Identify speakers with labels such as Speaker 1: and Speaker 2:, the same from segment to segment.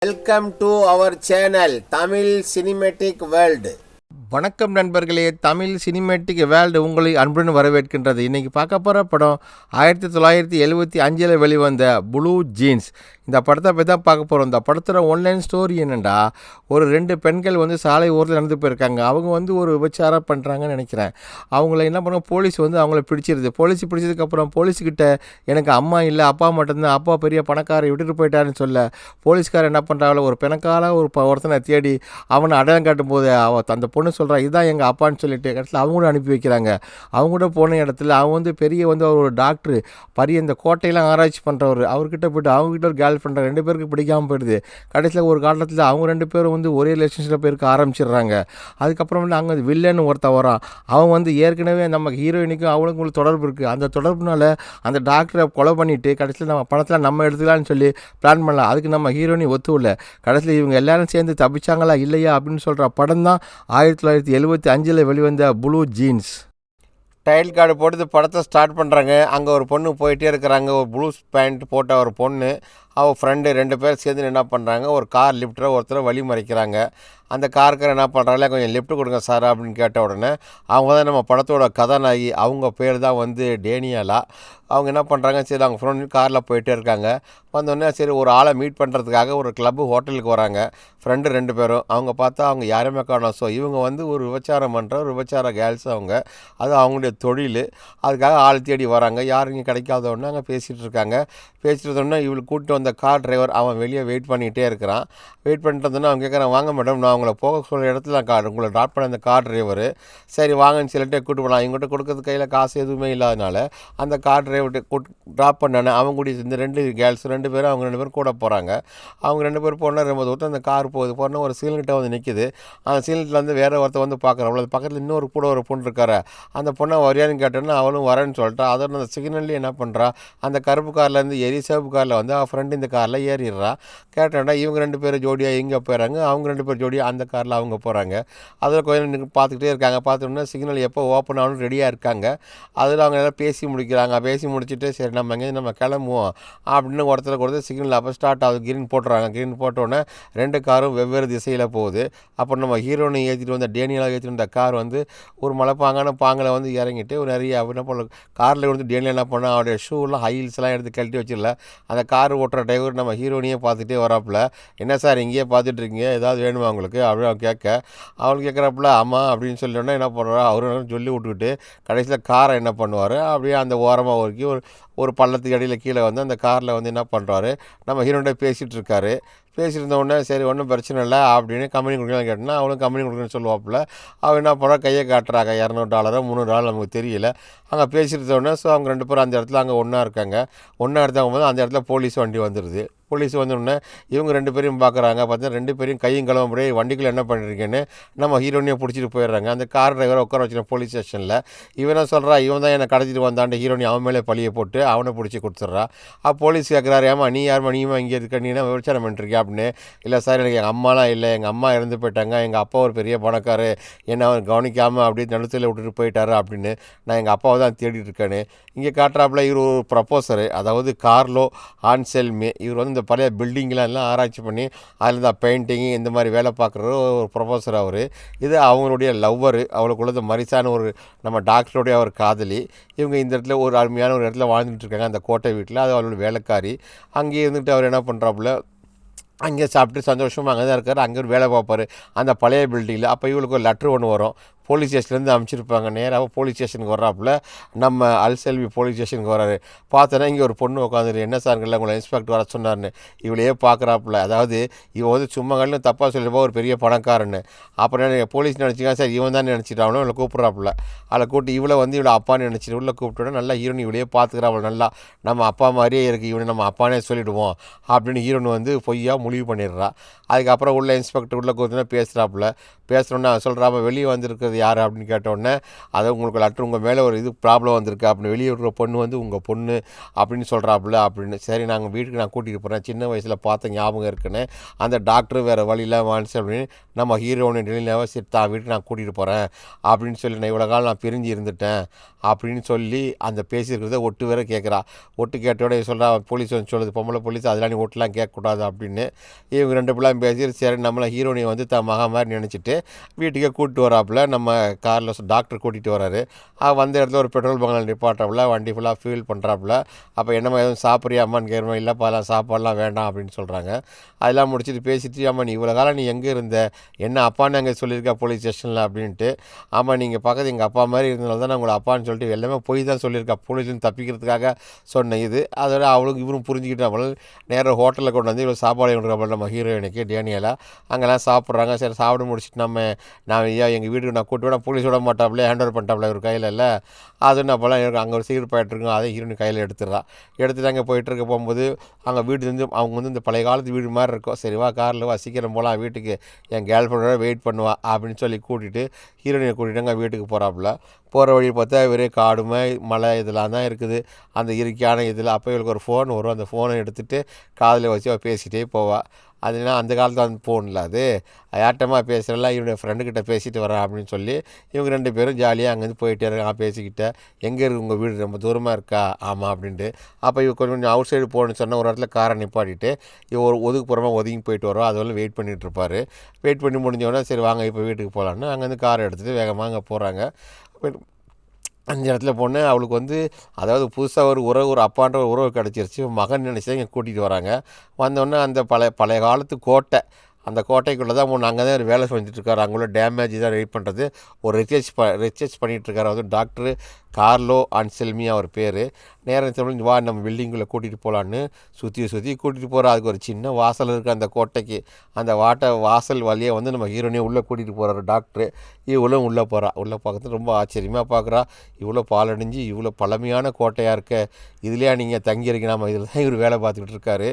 Speaker 1: Welcome to our channel Tamil cinematic world.
Speaker 2: வணக்கம் நண்பர்களே, Tamil cinematic world உங்களை அன்புடன் வரவேற்கின்றது. இன்றைக்கி பார்க்க போகிற படம் 1975 வெளிவந்த ப்ளூ ஜீன்ஸ். இந்த படத்தை பற்றி தான் பார்க்க போகிறோம். இந்த படத்தோட ஒன்லைன் ஸ்டோரி என்னென்னா, ஒரு 2 பெண்கள் சாலை ஓரத்தில் நடந்து போயிருக்காங்க. அவங்க ஒரு விபச்சாரம் பண்ணுறாங்கன்னு நினைக்கிறேன். அவங்கள என்ன பண்ண போலீஸ் அவங்கள பிடிச்சிருது. போலீஸ் பிடிச்சதுக்கப்புறம் போலீஸ்கிட்ட எனக்கு அம்மா இல்லை, அப்பா மட்டும்தான், அப்பா பெரிய பணக்காரை விட்டுட்டு போயிட்டாருன்னு சொல்ல போலீஸ்காரர் என்ன பண்ணுறாங்களோ ஒரு பிணக்கால ஒருத்தனை தேடி அவனை அடையாளம் காட்டும் போது அந்த பொண்ணு சொல்கிறா இதுதான் எங்கள் அப்பான்னு சொல்லிட்டு இடத்துல அவங்க கூட அனுப்பி வைக்கிறாங்க. அவங்க கூட போன இடத்துல அவன் பெரிய அவர் ஒரு டாக்டர் பெரிய இந்த கோட்டையெல்லாம் ஆராய்ச்சி பண்ணுறவர். அவர்கிட்ட போய்ட்டு அவங்ககிட்ட ஒரு கேர்ள் ஃப்ரெண்ட் 2 பேருக்கு பிடிக்காமல் போயிடுது. கடைசியில் ஒரு காலத்தில் அவங்க 2 பேரும் ஒரே ரிலேஷன்ஷிப்பில் போயிருக்க ஆரம்பிச்சிடுறாங்க. அதுக்கப்புறம் அங்கே வில்லன்னு ஒருத்தன் வரான். அவன் ஏற்கனவே நம்ம ஹீரோயினுக்கும் அவனுக்கும் தொடர்பு இருக்குது. அந்த தொடர்புனால அந்த டாக்டரை கொலை பண்ணிவிட்டு கடைசியில் நம்ம பணத்தில் நம்ம எடுத்துக்கலான்னு சொல்லி பிளான் பண்ணலாம். அதுக்கு நம்ம ஹீரோயினி ஒத்துவில்லை. கடைசியில் இவங்க எல்லாரும் சேர்ந்து தப்பிச்சாங்களா இல்லையா அப்படின்னு சொல்கிற படம் தான் 1975 வெளிவந்த ப்ளூ ஜீன்ஸ். டைல் கார்டு போட்டு படத்தை ஸ்டார்ட் பண்ணுறாங்க. அங்கே ஒரு பொண்ணு போயிட்டே இருக்கிறாங்க. ஒரு ப்ளூ பேண்ட் போட்ட ஒரு பொண்ணு, அவள் ஃப்ரெண்டு 2 பேர் சேர்ந்து என்ன பண்ணுறாங்க, ஒரு கார் லிஃப்டரை ஒருத்தரை வழி மறைக்கிறாங்க. அந்த காருக்கார என்ன பண்ணுறாங்களே கொஞ்சம் லிஃப்ட் கொடுங்க சார் அப்படின்னு கேட்ட உடனே அவங்க தான் நம்ம படத்தோட கதாநாயகி. அவங்க பேர் தான் டேனியலா. அவங்க என்ன பண்ணுறாங்க, சரி அவங்க ஃப்ரெண்டு காரில் போயிட்டே இருக்காங்க. வந்தோடனே சரி ஒரு ஆளை மீட் பண்ணுறதுக்காக ஒரு கிளப்பு ஹோட்டலுக்கு வராங்க. ஃப்ரெண்டு 2 பேரும். அவங்க பார்த்தா அவங்க யாருமே காணோம். ஸோ இவங்க ஒரு விபச்சாரம் பண்ணுற ஒரு விபச்சார கேர்ள்ஸ் அவங்க. அது அவங்களுடைய தொழில். அதுக்காக ஆள் தேடி வராங்க. யாரும் இங்கே கிடைக்காதவொடனே அங்கே பேசிகிட்டு இருக்காங்க. பேசிட்டு இருந்தோடனே இவளுக்கு கூப்பிட்டு வந்த கார் டிரைவர் அவன் வெளியே வெயிட் பண்ணிகிட்டே இருக்கிறான். வெயிட் பண்ணிட்டு இருந்தோன்னே அவங்க கேட்குறான், வாங்க மேடம், நான் உங்களை போக சொல்கிற இடத்துல உங்களை ட்ராப் பண்ண அந்த கார் டிரைவர். சரி வாங்கன்னு சொல்லிட்டு கூப்பிட்டு போகலாம். இவங்ககிட்ட கொடுக்கறது கையில் காசு எதுவுமே இல்லாதனால அந்த கார் டிரைவர்கிட்ட ட்ராப் பண்ணானே அவங்க கூட இந்த 2 கேர்ள்ஸ் 2 பேரும் அவங்க 2 பேரும் கூட போகிறாங்க. அவங்க 2 பேர் போனால் ரொம்ப தூரத்தில் அந்த கார் போனால் ஒரு சீல்கிட்ட நிற்கிது. அந்த சீல்கிட்ட வேறு ஒருத்தர் பார்க்குறோம். அவ்வளோ பக்கத்தில் இன்னொரு கூட ஒரு பொண்ணு இருக்காரு. அந்த பொண்ணை வரையான்னு கேட்டோன்னா அவளும் வரேன்னு சொல்லிட்டா. அதோட அந்த சிக்னல்லே என்ன பண்ணுறா, அந்த கருப்பு கார்லேருந்து சிவப்பு காரில் அவள் ஃப்ரெண்டு இந்த காரில் ஏறிடுறா. கேட்டோன்னா இவங்க 2 பேர் ஜோடியாக இங்கே போயிடறாங்க. அவங்க 2 பேர் ஜோடியாக அந்த காரில் அவங்க போகிறாங்க. அதில் கொஞ்சம் பார்த்துக்கிட்டே இருக்காங்க. பார்த்தோன்னா சிக்னல் எப்போ ஓப்பன் ஆகணும் ரெடியாக இருக்காங்க. அதில் அவங்க எல்லாம் பேசி முடிக்கிறாங்க. பேசி முடிச்சுட்டு சரி நம்ம கிளம்புவோம் அப்படின்னு ஒருத்தர் சிக்னல் அப்போ ஸ்டார்ட் ஆகுது. கிரீன் போட்டுறாங்க. கிரீன் போட்டோன்னே 2 காரும் வெவ்வேறு திசையில் போகுது. அப்போ நம்ம ஹீரோனை ஏற்றிட்டு வந்த டேனியலாக ஏற்றிட்டு வந்த கார் ஒரு மலைப்பாங்கான பாங்கில் இறங்கிட்டு ஒரு நிறைய என்ன பண்ண காரில் டேனியல் என்ன பண்ணால் அவருடைய ஷூலாம் ஹைல்ஸ்லாம் எடுத்து கழட்டி வச்சிடல. அந்த கார் ஓட்டுற டிரைவர் நம்ம ஹீரோனியே பார்த்துட்டே வராப்புல, என்ன சார் இங்கேயே பார்த்துட்டு இருக்கீங்க, ஏதாவது வேணுமா உங்களுக்கு அப்படின்னு அவன் கேட்க, அவளுக்கு கேட்குறாப்புல ஆமாம் அப்படின்னு சொல்லிட்டோன்னா என்ன பண்ணுறா அவரு சொல்லி விட்டுக்கிட்டு கடைசியில் காரை என்ன பண்ணுவார், அப்படியே அந்த ஓரமாக ஒருக்கி ஒரு பள்ளத்துக்கு அடியில் கீழே அந்த காரில் என்ன பண்ணுறாரு, நம்ம ஹீரோன்கிட்ட பேசிகிட்டு இருக்காரு. பேசியிருந்தோடனே சரி ஒன்றும் பிரச்சனை இல்லை அப்படின்னு கம்பெனி கொடுக்கலான்னு கேட்டோன்னா அவளும் கம்பெனி கொடுக்குறேன்னு சொல்லுவாப்புல. அவள் என்ன பண்ணுறா கையை காட்டுறாங்க. $200 $300 நமக்கு தெரியல. அங்கே பேசியிருந்தோடனே ஸோ அவங்க 2 பேரும் அந்த இடத்துல அங்கே ஒன்றா இருக்காங்க. ஒன்றா எடுத்தாங்க போது அந்த இடத்துல போலீஸ் வண்டி வந்துடுது. போலீஸ் வந்தோடனே இவங்க 2 பேரையும் பார்க்குறாங்க. பார்த்தீங்கன்னா 2 பேரையும் கையும் கிளம்புறே வண்டிக்குள்ளே என்ன பண்ணியிருக்கேன்னு நம்ம ஹீரோனியை பிடிச்சிட்டு போயிடுறாங்க. அந்த கார் டிரைவரை உட்கார வச்சுருக்க போலீஸ் ஸ்டேஷனில் இவனை சொல்கிறா இவன் தான் என்னை கடத்திட்டு வந்தாண்ட ஹீரோனி அவன் மேலே பழியை போட்டு அவனை பிடிச்சி கொடுத்துட்றா. போலீஸ் கேட்குறாரு, ஏமா நீ யாருமா நீமா இங்கே இருக்க, நீ என்ன விபச்சாரம் பண்ணிருக்கியா அப்படின்னு. இல்லை சார் எனக்கு எங்கள் அம்மாலாம் இல்லை, எங்கள் அம்மா இறந்து போயிட்டாங்க, எங்கள் அப்பா ஒரு பெரிய பணக்காரு, என்னை அவர் கவனிக்காமல் அப்படியே நடுத்தில் விட்டுட்டு போயிட்டாரு அப்படின்னு நான் எங்கள் அப்பாவை தான் தேடிட்டு இருக்கேன்னு இங்கே காட்டுறாப்புல. இவர் ஒரு ப்ரொஃபஸரு, அதாவது கார்லோ ஆன்செல்மே. இவர் இந்த பழைய பில்டிங்லாம் ஆராய்ச்சி பண்ணி அதில் தான் பெயிண்டிங்கு இந்த மாதிரி வேலை பார்க்குற ஒரு ப்ரொஃபஸர் அவர். இது அவங்களுடைய லவ்வரு, அவளுக்குள்ளது மரிசான ஒரு நம்ம டாக்டருடைய ஒரு காதலி. இவங்க இந்த இடத்துல ஒரு அருமையான ஒரு இடத்துல வாழ்ந்துட்டு இருக்காங்க அந்த கோட்டை வீட்டில். அது அவளோட வேலைக்காரி. அங்கேயே இருந்துட்டு அவர் என்ன பண்ணுறாப்புல அங்கே சாப்பிட்டு சந்தோஷமாக அங்கே தான் இருக்கார். அங்கே ஒரு வேலை பார்ப்பார் அந்த பழைய பில்டிங்கில். அப்போ இவளுக்கு ஒரு லெட்ரு ஒன்று வரும். போலீஸ் ஸ்டேஷன்லேருந்து அனுப்பிச்சிருப்பாங்க. நேராக போலீஸ் ஸ்டேஷனுக்கு வர்றாப்புல நம்ம அல்செல்வி போலீஸ் ஸ்டேஷனுக்கு வர்றாரு. பார்த்தோன்னா இங்கே ஒரு பொண்ணு உட்காந்துரு, என்ன சார்ங்கள உங்களை இன்ஸ்பெக்டர் வர சொன்னார்னு இவளையே பார்க்குறாப்புல. அதாவது இவன் சும்மா கல்லும் தப்பாக சொல்லிப்போ ஒரு பெரிய பணக்காரன்னு. அப்புறம் போலீஸ் நினச்சிக்கா சார் இவன் தான் நினச்சிட்டாவனோ இவளை கூப்பிட்றாப்புல. அவளை கூப்பிட்டு இவளை இவளை அப்பான்னு நினச்சிட்டு உள்ள கூப்பிட்டோன்னா நல்லா ஹீரோன் இவளையே பார்த்துக்கிறாப்புல. நல்லா நம்ம அப்பா மாதிரியே இருக்குது, இவனை நம்ம அப்பானே சொல்லிவிடுவோம் அப்படின்னு ஹீரோன் பொய்யா முடிவு பண்ணிடுறா. அதுக்கப்புறம் உள்ள இன்ஸ்பெக்டர் உள்ள கூப்பிட்டுனா பேசுகிறாப்புல. பேசுகிறோன்னா சொல்கிறாம வெளியே வந்திருக்கிறது யார் அப்படின்னு கேட்டோடனே அதை உங்களுக்கு லெட்ரு உங்கள் மேலே ஒரு இது ப்ராப்ளம் வந்திருக்கு அப்படின்னு வெளியே இருக்கிற பொண்ணு வந்து உங்கள் பொண்ணு அப்படின்னு சொல்கிறாப்புல அப்படின்னு. சரி நாங்கள் வீட்டுக்கு நான் கூட்டிகிட்டு போகிறேன், சின்ன வயசில் பார்த்த ஞாபகம் இருக்குன்னு. அந்த டாக்டர் வேறு வழியில் வாணிச்சு அப்படின்னு நம்ம ஹீரோயின் டெல்லியில் சரி தான் வீட்டுக்கு நான் கூட்டிகிட்டு போகிறேன் அப்படின்னு சொல்லி நான் இவ்வளோ காலம் நான் பிரிஞ்சு இருந்துட்டேன் அப்படின்னு சொல்லி அந்த பேசியிருக்கிறத ஒட்டு வேற கேட்குறா. ஒட்டு கேட்டோட சொல்கிறா போலீஸ் வந்து சொல்லுது, பொம்பளை போலீஸ் அதெல்லாம் நீ ஒட்டுலாம் கேட்கக்கூடாது அப்படின்னு. இவங்க ரெண்டு பிள்ளைம் பேசி சரி நம்மளை ஹீரோனியை வந்து மகா மாதிரி நினச்சிட்டு வீட்டுக்கே கூப்பிட்டு வராப்புல. நம்ம காரில் டாக்டர் கூட்டிகிட்டு வராரு. வந்த இடத்துல ஒரு பெட்ரோல் பங்கில் நிப்பாட்டாப்புல, வண்டி ஃபுல்லாக ஃபியூல் பண்ணுறாப்புல. அப்போ என்னம்மா எதுவும் சாப்பிட்றியா அம்மான்னு கேட்குறோம். இல்லைப்பா அதெல்லாம் சாப்பாடெலாம் வேண்டாம் அப்படின்னு சொல்கிறாங்க. அதெல்லாம் முடிச்சுட்டு பேசிட்டு அம்மா நீ இவ்வளோ காலம் நீ எங்கே இருந்த, என்ன அப்பான்னு அங்கே சொல்லியிருக்கா போலீஸ் ஸ்டேஷனில் அப்படின்ட்டு. ஆமாம் நீங்கள் பக்கத்து எங்கள் அப்பா மாதிரி இருந்தனால தான் நான் உங்களை அப்பான்னு சொல்லிட்டு எல்லாமே போய் தான் சொல்லியிருக்கா, போலீஸ்லேருந்து தப்பிக்கிறதுக்காக சொன்ன இது. அதோட அவளுக்கு இவரும் புரிஞ்சுக்கிட்டாமல் நேராக ஹோட்டலில் கொண்டு வந்து இவ்வளோ சாப்பாடு கொடுக்குறாப்புல நம்ம ஹீரோயினுக்கு டேனியலா. அங்கெல்லாம் சாப்பிட்றாங்க. சரி சாப்பிட முடிச்சுட்டு நான் ஐயா எங்கள் வீட்டுக்கு நான் கூட்டு விட போலீஸ் விட மாட்டாப்புல, ஹேண்ட் ஓவர் பண்ணிட்டாப்புல இவர் கையில் இல்லை. அதுன்னு அப்போல்லாம் எனக்கு அங்கே ஒரு சீக்கிரம் போயிட்டுருக்கோம். அதை ஹீரோயின் கையில் எடுத்துட்டு அங்கே போயிட்டுருக்க போகும்போது அங்கே வீட்டுலேருந்து அவங்க வந்து இந்த பழைய காலத்து வீடு மாதிரி இருக்கும். சரி வா காரில் வா சீக்கிரம் போகலாம் வீட்டுக்கு, என் கேர்ள் ஃப்ரெண்டோட வெயிட் பண்ணுவா அப்படின்னு சொல்லி கூட்டிகிட்டு ஹீரோயினை கூட்டிகிட்டு அங்கே வீட்டுக்கு போகிறாப்புல. போகிற வழி பார்த்தா வெறும் காடுமை மலை இதெல்லாம் தான் இருக்குது அந்த இயற்கையான இதில். அப்போ இவளுக்கு ஒரு ஃபோன் வரும், அந்த ஃபோனை எடுத்துகிட்டு காதில் வச்சு அவள் பேசிகிட்டே போவாள். அதுனா அந்த காலத்தில் வந்து ஃபோனில் அது யார்ட்டமாக பேசுகிறலாம் இவனுடைய ஃப்ரெண்டுக்கிட்ட பேசிட்டு வரேன் அப்படின்னு சொல்லி இவங்க ரெண்டு பேரும் ஜாலியாக அங்கேருந்து போயிட்டே இருக்கான் பேசிக்கிட்டேன். எங்கே இருக்குது உங்கள் வீடு, ரொம்ப தூரமாக இருக்கா? ஆமாம் அப்படின்ட்டு. அப்போ இவ கொஞ்சம் அவுட் சைடு போகணுன்னு சொன்னால் ஒரு இடத்துல காரை நிப்பாட்டிட்டு இவ ஒரு ஒதுக்குப்புறமா ஒதுங்கி போயிட்டு வரோம். அது வந்து வெயிட் பண்ணிகிட்ருப்பார். வெயிட் பண்ணி முடிஞ்சோடனே சரி வாங்க இப்போ வீட்டுக்கு போகலான்னு அங்கேருந்து காரை எடுத்துகிட்டு வேகமாக அங்கே போகிறாங்க. அந்த இடத்துல பொண்ணு அவளுக்கு வந்து அதாவது புதுசாக ஒரு அப்பான்ற ஒரு உறவு கிடச்சிருச்சு. மகன் நினச்சி தான் இங்கே கூட்டிகிட்டு வராங்க. வந்தோடனே அந்த பழைய காலத்து கோட்டை, அந்த கோட்டைக்குள்ளே தான் பொண்ணு அங்கே தான் ஒரு வேலை செஞ்சுட்ருக்காரு. அங்கே உள்ள டேமேஜ் தான் ரெடி பண்ணுறது ஒரு ரிசர்ச் பண்ணிகிட்ருக்காரு. அது டாக்டர் கார்லோ அன்செல்மி அவர் பேர். நேரம் சொல்லி வா நம்ம பில்டிங்குள்ளே கூட்டிகிட்டு போகலான்னு சுற்றி கூட்டிகிட்டு போகிறா. அதுக்கு ஒரு சின்ன வாசல் இருக்குது அந்த கோட்டைக்கு. அந்த வாசல் வழியாக வந்து நம்ம ஹீரோனியை உள்ளே கூட்டிகிட்டு போகிறாரு டாக்டரு. இவ்வளோ உள்ளே போகிறா. உள்ளே பார்க்கறது ரொம்ப ஆச்சரியமாக பார்க்குறா. இவ்வளோ பாலடைஞ்சு இவ்வளோ பழமையான கோட்டையாக இருக்க, இதுலையா நீங்கள் தங்கியிருக்கீங்க, நம்ம இதில் தான் இவர் வேலை பார்த்துக்கிட்டு இருக்காரு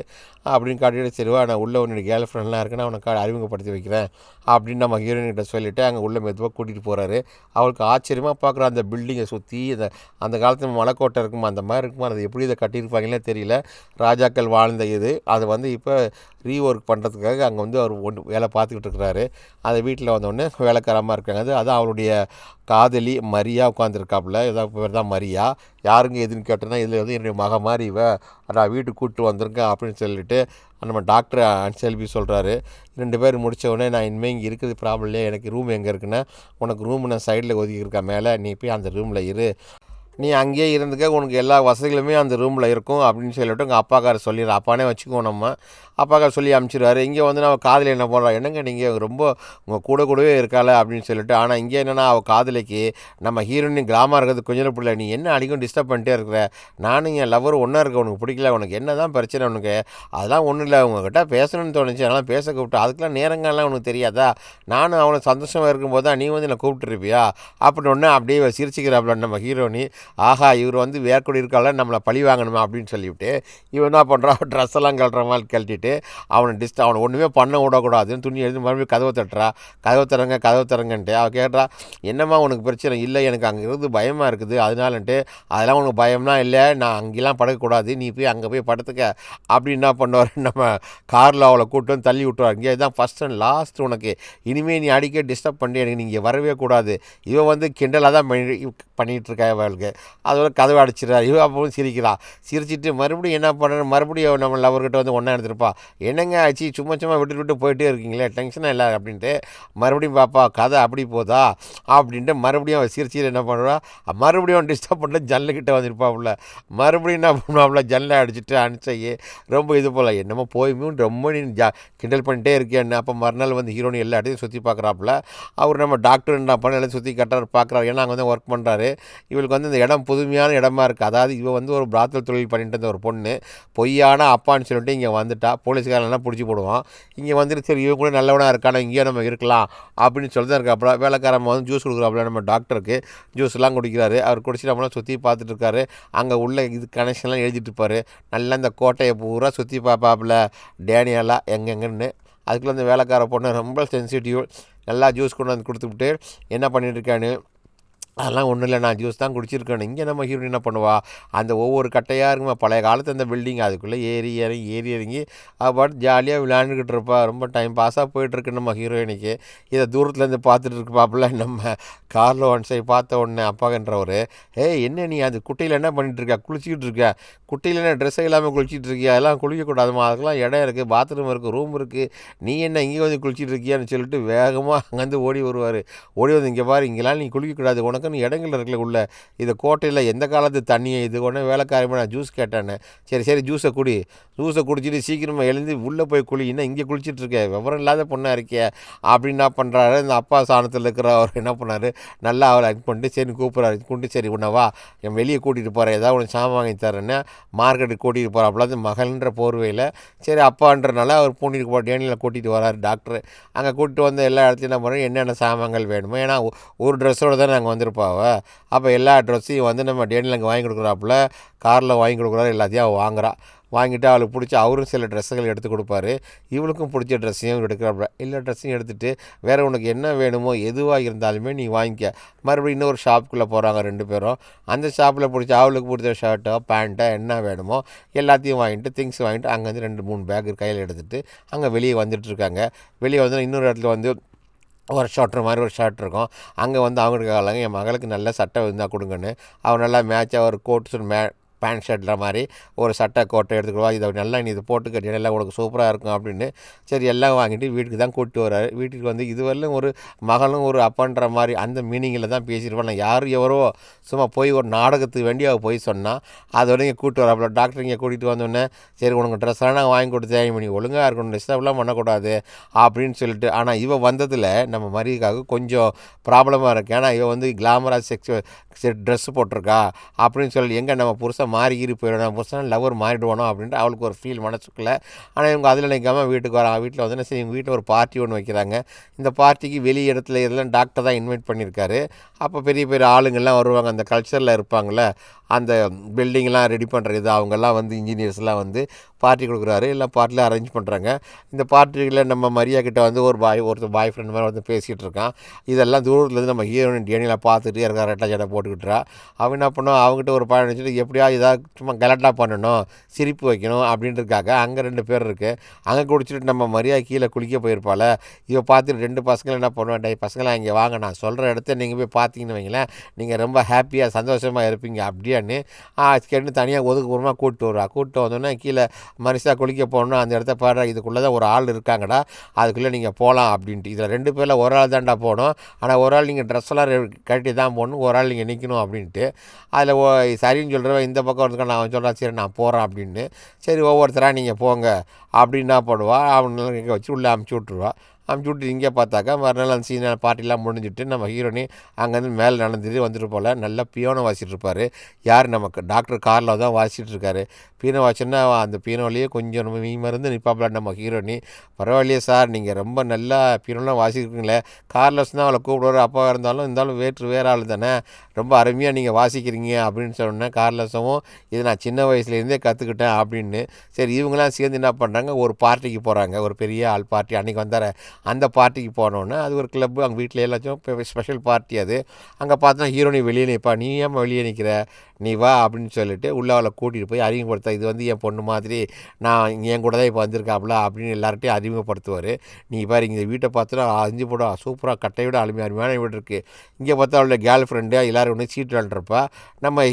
Speaker 2: அப்படின்னு காட்டிட்டு சரிவா நான் உள்ளே உன்னுடைய கேர்ள் ஃப்ரெண்ட்லாம் இருக்குன்னு அவனை அறிமுகப்படுத்தி வைக்கிறேன் அப்படின்னு நம்ம ஹீரோயின்கிட்ட சொல்லிவிட்டு அங்கே உள்ளே மெதுவாக கூட்டிகிட்டு போகிறாரு. அவளுக்கு ஆச்சரியமாக பார்க்குற அந்த பில்டிங்கை சுற்றி அந்த காலத்தில் மலைக்கோட்டை இருக்குமா அந்த மாதிரி இருக்குமா, அது எப்படி இதை கட்டியிருப்பாங்களே தெரியல. ராஜாக்கள் வாழ்ந்த இது அதை வந்து இப்போ ரீஒர்க் பண்ணுறதுக்காக அங்கே வந்து அவர் வேலை பார்த்துக்கிட்டு இருக்கிறாரு. அந்த வீட்டில் வந்தோடனே வேலைக்காரமாக இருக்காங்க. அது அவருடைய காதலி மரியா உட்காந்துருக்காப்புல. ஏதாவது பேர் தான் மரியா. யாருங்க எதுன்னு கேட்டோன்னா இதில் வந்து என்னுடைய மக மாதிரி நான் வீட்டுக்கு கூப்பிட்டு வந்திருக்கேன் அப்படின்னு சொல்லிட்டு நம்ம டாக்டர் அன்செல்வி சொல்கிறாரு. 2 பேர் முடித்த உடனே நான் இனிமேல் இங்கே இருக்கிறது ப்ராப்ளம் இல்லையா, எனக்கு ரூம் எங்கே இருக்குன்னா உனக்கு ரூம் நான் சைடில் ஒதுக்கியிருக்கேன் மேலே, நீ போய் அந்த ரூமில் இரு, நீ அங்கேயே இருந்துக்க, உனக்கு எல்லா வசதிகளுமே அந்த ரூமில் இருக்கும் அப்படின்னு சொல்லிவிட்டு உங்கள் அப்பாக்கார சொல்லிடுறா. அப்பானே வச்சுக்குவோம் நம்ம. அப்பாக்கார சொல்லி அனுப்பிச்சிடுவார். இங்கே வந்து நம்ம காதலி என்ன பண்ணுறோம், என்னங்க நீங்கள் ரொம்ப உங்கள் கூடவே இருக்கால அப்படின்னு சொல்லிட்டு. ஆனால் இங்கே என்னென்னா அவள் காதலிக்கு நம்ம ஹீரோயின் கிராமம் இருக்கிறது கொஞ்சம் பிள்ளை, நீ என்ன அடிக்கும் டிஸ்டர்ப் பண்ணிட்டே இருக்கிற, நானும் என் லவர் ஒன்றா இருக்க, உனக்கு பிடிக்கல, உனக்கு என்ன தான் பிரச்சனை உனக்கு, அதெல்லாம் ஒன்றும் இல்லை, உங்கள்கிட்ட பேசணும்னு தோணுச்சு அதெல்லாம் பேச கூப்பிட்டு, அதுக்கெலாம் நேரங்கள்லாம் உனக்கு தெரியாதா, நானும் அவனை சந்தோஷமாக இருக்கும்போது தான் நீ வந்து என்னை கூப்பிட்டுருப்பியா அப்படின்னு ஒன்று அப்படியே சிரிச்சுக்கிறாப்புல நம்ம ஹீரோனி. ஆஹா இவர் வந்து வேர்க்கூடி இருக்கால நம்மளை பழி வாங்கணுமா அப்படின்னு சொல்லிவிட்டு இவன் என்ன பண்ணுறான், ட்ரெஸ் எல்லாம் கழட்டுற மாதிரி கழட்டிட்டு அவனை ஒன்றுமே பண்ண விடக்கூடாதுன்னு துணி எழுதி மறுபடியும் கதவை தரங்கன்ட்டு அவள் கேட்குறா, என்னம்மா உனக்கு பிரச்சனை இல்லை, எனக்கு அங்கே இருந்து பயமாக இருக்குது அதனாலன்ட்டு. அதெல்லாம் உனக்கு பயம்னா இல்லை, நான் அங்கெல்லாம் படுக்கக்கூடாது, நீ போய் அங்கே போய் படுத்துக்க அப்படின்னு என்ன பண்ணுவார், நம்ம காரில் அவளை கூட்டு வந்து தள்ளி விட்டுருவார். இங்கே தான் ஃபஸ்ட் அண்ட் லாஸ்ட் உனக்கு, இனிமேல் நீ அடிக்க டிஸ்டர்ப் பண்ணி எனக்கு நீங்கள் வரவே கூடாது. இவன் வந்து கிண்டலாக தான் பண்ணிகிட்டு இருக்கா அவளுக்கு. அதோட கதவை அடிச்சிடறாரு. இவ அப்பவும் சிரிச்சிட்டு மறுபடியும் என்ன பண்ணுற, மறுபடியும் நம்ம லவர்கிட்ட வந்து ஒன்றா எடுத்துருப்பா, என்னங்க ஆச்சு சும்மா விட்டு போயிட்டே இருக்கீங்களே, டென்ஷனாக இல்லை அப்படின்ட்டு மறுபடியும் பாப்பா கதை அப்படி போதா அப்படின்ட்டு மறுபடியும் அவள் சிரிச்சிட்டு என்ன பண்ணுறா, மறுபடியும் டிஸ்டர்ப் பண்ண ஜன்னல்கிட்ட வந்துருப்பாப்புல. மறுபடியும் என்ன பண்ணுவாப்புல, ஜன்னலை அடிச்சுட்டு அனுப்பிச்சி ரொம்ப இது போல் என்னமோ போயுமே ரொம்ப நீ கிண்டல் பண்ணிட்டே இருக்கேன்னு. அப்போ மறுநாள் வந்து ஹீரோனி எல்லா இடத்தையும் சுற்றி பார்க்குறாப்புல. அவர் நம்ம டாக்டர் என்ன பண்ண எல்லாம் சுற்றி கட்டுறாரு பார்க்குறாரு. ஏன்னா அங்கே வந்து ஒர்க் பண்ணுறாரு. இவளுக்கு வந்து இந்த இடம் புதுமையான இடமா இருக்குது. அதாவது இவ வந்து ஒரு பிராத்தல் தொழில் பண்ணிட்டு இருந்த ஒரு பொண்ணு பொய்யான அப்பான்னு சொல்லிட்டு இங்கே வந்துட்டா. போலீஸ்காரெல்லாம் பிடிச்சி போடுவான். இங்கே வந்துட்டு சரி இவன் கூட நல்லவனாக இருக்கானா, இங்கேயே நம்ம இருக்கலாம் அப்படின்னு சொல்லி தான் இருக்காப்புல. வேலைக்காரமாக வந்து ஜூஸ் கொடுக்குறாப்புல நம்ம டாக்டருக்கு. ஜூஸ்லாம் குடிக்கிறாரு. அவர் குடிச்சிட்டு நம்மளாம் சுற்றி பார்த்துட்டு இருக்காரு. அங்கே உள்ள இது கனெக்ஷன்லாம் எழுதிட்டு இருப்பார். நல்லா இந்த கோட்டையை பூரா சுற்றி பார்ப்பாப்புல டேனியலாக எங்கெங்கன்னு. அதுக்குள்ளே அந்த வேலைக்கார பொண்ணு ரொம்ப சென்சிட்டிவ். நல்லா ஜூஸ் கொண்டு வந்து கொடுத்துக்கிட்டு என்ன பண்ணிட்டு இருக்கான்னு, அதெல்லாம் ஒன்றும் இல்லை, நான் ஜூஸ் தான் குடிச்சிருக்கேன். இங்கே நம்ம ஹீரோயின் என்ன பண்ணுவா, அந்த ஒவ்வொரு கட்டையாக இருக்குமா பழைய காலத்து அந்த பில்டிங், அதுக்குள்ளே ஏறி இறங்கி பாட்டு ஜாலியாக விளையாண்டுக்கிட்டு இருப்பா. ரொம்ப டைம் பாஸாக போயிட்டுருக்கு நம்ம ஹீரோயினுக்கு. இதை தூரத்துலேருந்து பார்த்துட்டு இருப்பாப்புல நம்ம காரில் ஒன் சைடு பார்த்த உடனே அப்பாங்கன்றவர், என்ன நீ அது குட்டையில் என்ன பண்ணிகிட்டு இருக்க, குளிச்சிக்கிட்டு இருக்க, குட்டையில் என்ன ட்ரெஸ்ஸே இல்லாமல் குளிச்சிட்டு இருக்கியா, அதெல்லாம் குளிக்கக்கூடாதுமா, அதுக்கெல்லாம் இடம் இருக்குது, பாத்ரூம் இருக்குது, ரூம் இருக்குது, நீ என்ன இங்கே வந்து குளிச்சிட்டு இருக்கியான்னு சொல்லிட்டு வேகமாக அங்கேருந்து ஓடி வருவார். ஓடி வந்து, இங்கே பாரு, இங்கெல்லாம் நீ குளிக்கக்கூடாது, உனக்குன்னு இடங்கள் இருக்குல்ல உள்ள, இது கோட்டையில் எந்த காலத்து தண்ணியை இது உடனே வேலைக்காரமாக நான் ஜூஸ் கேட்டேன்னு. சரி ஜூஸை குடிச்சிட்டு சீக்கிரமாக எழுந்து உள்ளே போய் குளி, இன்னும் இங்கே குளிச்சிட்டு இருக்க, விவரம் இல்லாத பொண்ணாக இருக்கிய அப்படின்னு என்ன பண்ணுறாரு, இந்த அப்பா சாணத்தில் இருக்கிற அவர் என்ன பண்ணார், நல்லா அவரை அக் பண்ணிட்டு சரி கூப்பிட்றாரு, கூப்பிட்டு சரி உன்னவா என் வெளியே கூட்டிகிட்டு போகிறேன், ஏதாவது உனக்கு சாமான் வாங்கி தரேன்னு மார்க்கெட்டுக்கு கூட்டிகிட்டு போகிறாப்புல. அது மகள்ன்ற போர்வையில் சரி அப்பான்றனால அவர் பூண்டிட்டு டேனியில் கூட்டிகிட்டு வராரு டாக்டர். அங்கே கூட்டிகிட்டு வந்து எல்லா இடத்துலையும் என்ன பண்ணுறோம், என்னென்ன சாமான்கள் வேணுமோ, ஏன்னா ஒரு ட்ரெஸ்ஸோடு தான் நாங்கள் வந்திருப்பாவ, அப்போ எல்லா ட்ரெஸ்ஸையும் வந்து நம்ம டேனியில் அங்கே வாங்கி கொடுக்குறாப்புல, காரில் வாங்கி கொடுக்குறாரு, எல்லாத்தையும் அவள் வாங்குறா. வாங்கிட்டு அவளுக்கு பிடிச்ச அவரும் சில ட்ரெஸ்ஸுகள் எடுத்து கொடுப்பாரு, இவளுக்கும் பிடிச்ச ட்ரெஸ்ஸையும் எடுக்கிறாப்புல. எல்லா ட்ரெஸ்ஸையும் எடுத்துகிட்டு வேறு உனக்கு என்ன வேணுமோ எதுவாக இருந்தாலுமே நீ வாங்கிக்க. மறுபடியும் இன்னொரு ஷாப்புக்குள்ளே போகிறாங்க 2 பேரும். அந்த ஷாப்பில் பிடிச்ச அவளுக்கு பிடிச்ச ஷர்ட்டோ பேண்ட்டோ என்ன வேணுமோ எல்லாத்தையும் வாங்கிட்டு திங்ஸ் வாங்கிட்டு அங்கேருந்து 2-3 பேக் கையில் எடுத்துகிட்டு அங்கே வெளியே வந்துட்டுருக்காங்க. வெளியே வந்து இன்னொரு இடத்துல வந்து ஒரு ஷர்ட்ரு மாதிரி ஒரு ஷர்ட் இருக்கும். அங்கே வந்து அவங்களுக்கு காலங்க என் மகளுக்கு நல்ல சட்டை இருந்தால் கொடுங்கன்னு, அவன் நல்லா மேட்சாக ஒரு கோட் பேண்ட் ஷர்ட்ல மாதிரி ஒரு சட்டை கோட்டை எடுத்துக்கிடுவா, இதை நல்லா நீ இதை போட்டு கட்டினா எல்லாம் உனக்கு சூப்பராக இருக்கும் அப்படின்னு சரி எல்லாம் வாங்கிட்டு வீட்டுக்கு தான் கூப்பிட்டு வர்றாரு. வீட்டுக்கு வந்து இதுவரையிலும் ஒரு மகளும் ஒரு அப்பான்ற மாதிரி அந்த மீனிங்கில் தான் பேசியிருப்பாள். நான் யாரும் எவரோ சும்மா போய் ஒரு நாடகத்துக்கு வேண்டி அவள் போய் சொன்னால் அது வரைக்கும் இங்கே கூப்பிட்டு வராப்புல. டாக்டர் இங்கே கூட்டிகிட்டு வந்தோடனே சரி உனக்கு ட்ரெஸ்லாம் நான் வாங்கி கொடுத்தேன், நீ ஒழுங்காக இருக்கணும், டிஸ்டர்ப்லாம் பண்ணக்கூடாது அப்படின்னு சொல்லிட்டு. ஆனால் இவள் வந்ததில் நம்ம மரியாதைக்காக கொஞ்சம் ப்ராப்ளமாக இருக்குது. ஏன்னா இவள் வந்து கிளாமராக ட்ரெஸ்ஸு போட்டிருக்கா அப்படின்னு சொல்லி எங்கே நம்ம புருஷன் மாறிக்கிரி போயிடும், நம்ம புருஷன் லவர் மாறிடுவானோ அப்படின்ட்டு அவளுக்கு ஒரு ஃபீல் மனசுக்குள்ளே. ஆனால் இவங்க அதில் நினைக்காமல் வீட்டுக்கு வராங்க. வீட்டில் வந்து சரி எங்கள் வீட்டில் ஒரு பார்ட்டி ஒன்று வைக்கிறாங்க. இந்த பார்ட்டிக்கு வெளி இடத்துல இதெல்லாம் டாக்டர் தான் இன்வைட் பண்ணியிருக்காரு. அப்போ பெரிய பெரிய ஆளுங்கள்லாம் வருவாங்க, அந்த கல்ச்சரில் இருப்பாங்கள்ல, அந்த பில்டிங்லாம் ரெடி பண்ணுறது அவங்கெல்லாம் வந்து இன்ஜினியர்ஸ்லாம் வந்து பார்ட்டி கொடுக்குறாரு, எல்லாம் பார்ட்டியில் அரேஞ்ச் பண்ணுறாங்க. இந்த பார்ட்டியில் நம்ம மரியா கிட்ட வந்து ஒருத்தர் பாய் ஃப்ரெண்ட் மாதிரி வந்து பேசிகிட்டு இருக்கான். இதெல்லாம் தூரத்துலேருந்து நம்ம ஹீரோயின் டேனியில் பார்த்துட்டு இருக்கா, ரெட்டை ஜடை போட்டுக்கிட்டுறா. அவன் என்ன பண்ணுவோம், அவங்ககிட்ட ஒரு பாய் நினச்சிட்டு எப்படியா ஏதாவது சும்மா கலட்டாக பண்ணணும், சிரிப்பு வைக்கணும் அப்படின்றதுக்காக அங்கே 2 பேர் இருக்குது. அங்கே குடிச்சிட்டு நம்ம மரியா கீழே குளிக்க போயிருப்பாள். இவ பார்த்துட்டு 2 பசங்களும் என்ன பண்ணுவேன், டே பசங்களா இங்கே வாங்க, நான் சொல்கிற இடத்த நீங்கள் போய் பார்த்தீங்கன்னு வைங்களேன், நீங்கள் ரொம்ப ஹாப்பியாக சந்தோஷமாக இருப்பீங்க அப்படியான்னு கேட்டு தனியாக ஒதுக்குப்புறமாக கூப்பிட்டு வந்தோன்னே கீழே மனுஷா குளிக்க போகணுன்னா அந்த இடத்த பாடுறா, இதுக்குள்ளே தான் ஒரு ஆள் இருக்காங்கடா, அதுக்குள்ளே நீங்கள் போகலாம் அப்படின்ட்டு. இதில் 2 பேரில் ஒரு ஆள் தான்டா போகணும், ஆனால் ஒரு ஆள் நீங்கள் ட்ரெஸ்ஸெல்லாம் கட்டி தான் போகணும், ஒரு ஆள் நீங்கள் நிற்கணும் அப்படின்ட்டு. அதில் சரின்னு சொல்கிறவன் இந்த பக்கம் இருக்கான், அவன் சொல்கிறான் சரி நான் போகிறேன் அப்படின்னு. சரி ஒவ்வொருத்தராக நீங்கள் போங்க அப்படின்னு என்ன பண்ணுவா, அவங்கள வச்சு உள்ளே அமுச்சு விட்ருவா. அமுச்சு விட்டு இங்கே பார்த்தாக்கா மறுநாள் அந்த சீன பார்ட்டிலாம் முடிஞ்சுட்டு நம்ம ஹீரோனி அங்கேருந்து மேலே நடந்துட்டு வந்துட்டு போல். நல்லா பியானோ வாசிட்டு இருப்பார். யார் நமக்கு டாக்டர் காரில் தான் வாசிச்சுட்டு இருக்காரு. பியானோ வாசிச்சுன்னா அந்த பியானோலேயே கொஞ்சம் நம்ம மருந்து நிற்பாப்பில் நம்ம ஹீரோனி. பரவாயில்லையே சார், நீங்கள் ரொம்ப நல்லா பியானோலாம் வாசிக்கிறீங்களே, கார்லஸ் தான் அவளை கூப்பிடுவார், அப்பாவாக இருந்தாலும் வேறு ஆள் தானே, ரொம்ப அருமையாக நீங்கள் வாசிக்கிறீங்க அப்படின்னு சொன்னேன். கார்லஸவும் இது நான் சின்ன வயசுலேருந்தே கற்றுக்கிட்டேன் அப்படின்னு. சரி இவங்களாம் சேர்ந்து என்ன பண்ணுறாங்க, ஒரு பார்ட்டிக்கு போகிறாங்க, ஒரு பெரிய ஆள் பார்ட்டி. அன்றைக்கி வந்தார அந்த பார்ட்டிக்கு போனோன்னே அது ஒரு கிளப்பு, அங்கே வீட்டில் எல்லாச்சும் ஸ்பெஷல் பார்ட்டி. அது அங்கே பார்த்தா ஹீரோனி வெளியே நிற்பா. நீ ஏன் வெளியே நிற்கிற, நீ வா அப்படின்னு சொல்லிட்டு உள்ளே அவளை கூட்டிகிட்டு போய் அறிமுகப்படுத்த, இது வந்து என் பொண்ணு மாதிரி, நான் என் கூட தான் இப்போ வந்திருக்காப்புல அப்படின்னு எல்லார்ட்டையும் அறிமுகப்படுத்துவார். நீ பாரு இந்த வீட்டை பார்த்தா 5 படம் சூப்பராக கட்டையோட அருமையான வீடு இருக்குது. இங்கே பார்த்தா அவளோட கேர்ள் ஃப்ரெண்டு எல்லோரும் ஒன்று சீட்டு விளாண்டுருப்பா. நம்ம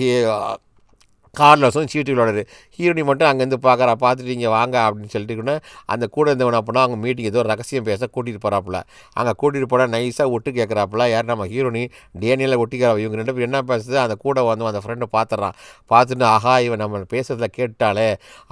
Speaker 2: கார்லஸும் சீட்டு விளையாடுது. ஹீரோனி மட்டும் அங்கேருந்து பார்த்துட்டு இங்கே வாங்க அப்படின்னு சொல்லிட்டுக்குன்னா அந்த கூட இருந்தவன் அப்படின்னா அவங்க மீட்டிங் ஏதோ ரகசியம் பேச கூட்டிகிட்டு போகிறாப்புல. அங்கே கூட்டிகிட்டு போனால் நைஸாக ஒட்டு கேட்குறாப்புல. யார் நம்ம ஹீரோனி டேனியில் ஒட்டிக்கிறா. இவங்க 2 பேர் என்ன பேசுது, அந்த கூட வந்து அந்த ஃப்ரெண்டை பார்த்துட்டு ஆஹா இவன் நம்ம பேசுறதுல கேட்டாலே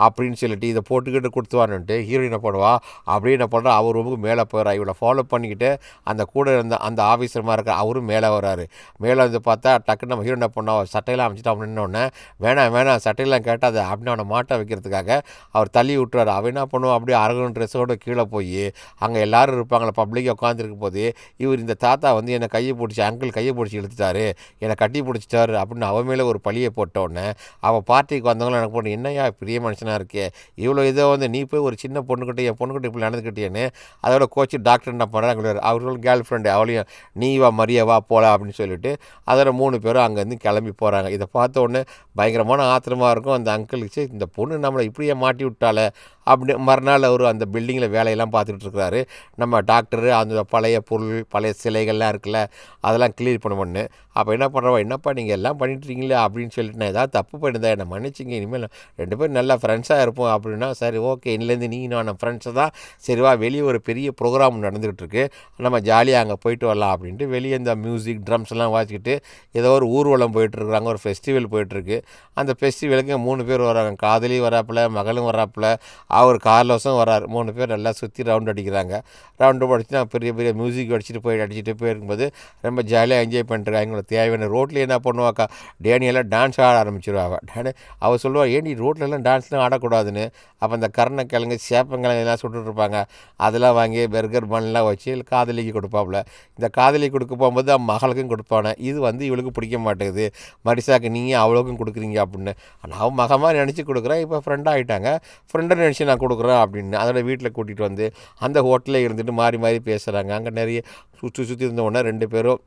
Speaker 2: அப்படின்னு சொல்லிட்டு இதை போட்டுக்கிட்டு கொடுத்துவான்னுட்டு ஹீரோயினை போடுவா. அப்படியே என்ன பண்ணுறா, அவர் ரூமுக்கு மேலே போயிடறா. இவளை ஃபாலோ பண்ணிக்கிட்டு அந்த கூட இருந்த அந்த ஆஃபீஸர் மாதிரி இருக்கிற அவரும் மேலே வராரு. மேலே வந்து பார்த்தா டக்குன்னு நம்ம ஹீரோனை பண்ண சட்டையெல்லாம் அமைச்சிட்டு அவன் நின்னோடனே வேணாம் வேணாம் சட்டையெல்லாம் கேட்டால் அதை அப்படின்னு அவனை மாட்ட வைக்கிறதுக்காக அவர் தள்ளி விட்டுறாரு. அவன் என்ன பண்ணுவான், அப்படியே அரகன் ட்ரெஸ்ஸோடு கீழே போய் அங்கே எல்லோரும் இருப்பாங்களே பப்ளிக்காக உட்காந்துருக்கும் போது இவர் இந்த தாத்தா வந்து என்னை கையை பிடிச்சி அங்கிள் கையை பிடிச்சி இழுத்துட்டாரு, என்னை கட்டி பிடிச்சிட்டாரு அப்படின்னு அவன் மேலே ஒரு பழியை போட்டோடனே அவள் பார்ட்டிக்கு வந்தவங்களும் எனக்கு போட்டு என்னையா பெரிய மனுஷனாக இருக்கே, இவ்வளோ இதை வந்து நீ போய் ஒரு சின்ன பொண்ணுக்கிட்ட என் பொண்ணுக்கிட்ட இப்படி நடந்துக்கிட்டேன்னு அதோட கோச்சு டாக்டர் என்ன பண்ணுறாங்க, அவர்களும் கேர்ள் ஃப்ரெண்டு அவளையும் நீ வா மரியா வா போகலாம் அப்படின்னு சொல்லிட்டு அதோட 3 பேரும் அங்கேருந்து கிளம்பி போகிறாங்க. இதை பார்த்த உடனே பயங்கரமான ஆத்திரமாக இருக்கும் அந்த அங்கிளுக்கு. இந்த பொண்ணு நம்மளை இப்படியே மாட்டி விட்டாலே அப்படி மறுநாள் அவர் அந்த பில்டிங்கில் வேலையெல்லாம் பார்த்துக்கிட்டு இருக்கிறாரு. நம்ம டாக்டரு அந்த பழைய பொருள் பழைய சிலைகள்லாம் இருக்குல்ல அதெல்லாம் கிளியர் பண்ண அப்போ என்ன பண்ணுறவா, என்னப்பா நீங்கள் எல்லாம் பண்ணிட்டுருக்கீங்களே அப்படின்னு சொல்லிட்டு நான் ஏதாவது தப்பு பண்ணியிருந்தேன் என்னை மன்னிச்சிங்க, இனிமேல் 2 பேரும் நல்லா ஃப்ரெண்ட்ஸாக இருப்போம் அப்படின்னா சரி ஓகே இன்னிலேருந்து நீ நான் ஃப்ரெண்ட்ஸை தான், சரிவா வெளியே ஒரு பெரிய ப்ரோக்ராம் நடந்துக்கிட்டு இருக்கு நம்ம ஜாலியாக அங்கே போயிட்டு வரலாம் அப்படின்ட்டு வெளியே இந்த மியூசிக் ட்ரம்ஸ் எல்லாம் வாசிக்கிட்டு ஏதோ ஒரு ஊர்வலம் போயிட்டுருக்குறாங்க, ஒரு ஃபெஸ்டிவல் போயிட்டுருக்கு. அந்த ஃபெஸ்டிவலுக்கு 3 பேர் வராங்க, காதலி வராப்பில் மகளும் வராப்பில் அவர் கார்லோஸும் வராரு. 3 பேர் நல்லா சுற்றி ரவுண்ட் அடிக்கிறாங்க. ரவுண்டு படிச்சுன்னா பெரிய பெரிய மியூசிக் அடிச்சுட்டு போயிருக்கும்போது ரொம்ப ஜாலியாக என்ஜாய் பண்ணிட்டுருக்காங்க. தேவையான ரோட்லேயே என்ன பண்ணுவாக்கா, டேனியெல்லாம் டான்ஸ் ஆட ஆரம்பிச்சிருவாங்க. அவள் சொல்லுவாள் ஏன் நீ ரோட்லலாம் டான்ஸ்லாம் ஆடக்கூடாதுன்னு. அப்போ அந்த கருணக்கிழங்கு சேப்பங்கிழங்கு எல்லாம் சுட்டுட்ருப்பாங்க, அதெல்லாம் வாங்கி பர்கர் பண்ணலாம் வச்சு காதலிக்கு கொடுப்பாப்புல. இந்த காதலிக்கு கொடுக்க போகும்போது மகளுக்கும் கொடுப்பானே, இது வந்து இவளுக்கு பிடிக்க மாட்டேங்குது, மரிசாக்கு நீங்கள் அவ்வளோக்கும் கொடுக்குறீங்க அப்படின்னு. நான் மகமாக நினச்சி கொடுக்குறேன், இப்போ ஃப்ரெண்டாக ஆகிட்டாங்க, ஃப்ரெண்டை நினச்சி நான் கொடுக்குறேன் அப்படின்னு அதோட வீட்டில் கூட்டிகிட்டு வந்து அந்த ஹோட்டலில் இருந்துட்டு மாறி மாறி பேசுகிறாங்க. அங்கே நிறைய சுற்றி இருந்த உடனே 2 பேரும்